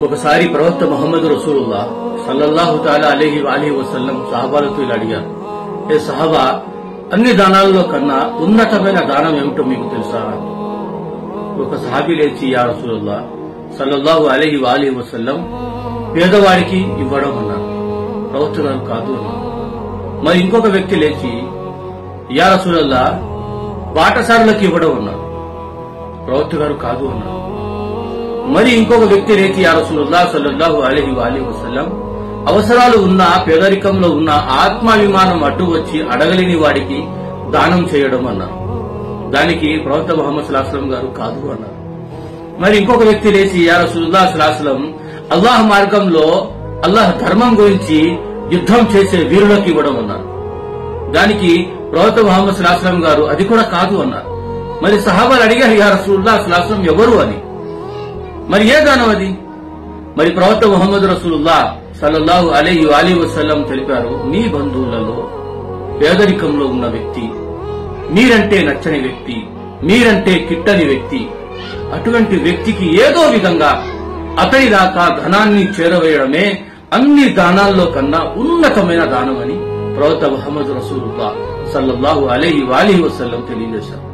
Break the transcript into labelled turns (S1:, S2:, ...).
S1: ఒకసారి ప్రవక్త ముహమ్మద్ రసూలుల్లా సల్లల్లాహు తఆలా అలైహి వఆలిహి వసల్లం సహాబాలతో ఇలా అడిగారు, ఏ సహాబా, అన్ని దానాలలో కన్నా ఉన్నతమైన దానం ఏమిటో మీకు తెలుసా? ఒక సహాబీ లేచి, యా రసూలుల్లా సల్లల్లాహు అలైహి వఆలిహి వసల్లం, పేదవాడికి ఇవ్వడం అన్నారు. ప్రవక్త గారు కాదు అన్నారు. మరి ఇంకొక వ్యక్తి లేచి, యా రసూలుల్లా బాటసారులకు ఇవ్వడం అన్నారు. ప్రవక్త గారు కాదు అన్నారు. మరి ఇంకొక వ్యక్తి లేచి, యా రసూలుల్లా సల్లల్లాహు అలైహి వఆలిహి వసల్లం, అవసరాలు ఉన్న పేదరికంలో ఉన్న ఆత్మాభిమానం అడ్డు వచ్చి అడగలేని వాడికి దానం చేయడం అన్నారు. దానికి ప్రవక్త ముహమ్మద్ సల్లల్లాహు అలైహి వసల్లం గారు కాదు అన్నారు. మరి ఇంకొక వ్యక్తి లేచి, యా రసూలుల్లా సల్లల్లాహు అలైహి వసల్లం, అల్లాహ్ మార్గంలో అల్లాహ్ ధర్మం గురించి యుద్ధం చేసే వీరులకు ఇవ్వడం అన్నారు. దానికి ప్రవక్త ముహమ్మద్ సల్లల్లాహు అలైహి వసల్లం గారు అది కూడా కాదు అన్నారు. మరి సహాబాలు అడిగారు, యా రసూలుల్లాహ్ సల్లల్లాహు అలైహి వసల్లం ఎవరు అని? మరి ఏ దానం అది? మరి ప్రవక్త ముహమ్మద్ రసూలుల్లాహ్ సల్లల్లాహు అలైహి వఆలిహి వసల్లం తెలిపారు, మీ బంధువులలో పేదరికంలో ఉన్న వ్యక్తి, మీరంటే నచ్చని వ్యక్తి, మీరంటే కిట్టని వ్యక్తి, అటువంటి వ్యక్తికి ఏదో విధంగా అతని దాకా ధనాన్ని చేరవేయడమే అన్ని దానాల్లో కన్నా ఉన్నతమైన దానమని ప్రవక్త ముహమ్మద్ రసూలుల్లాహ్ సల్లల్లాహు అలైహి వఆలిహి వసల్లం తెలియజేశారు.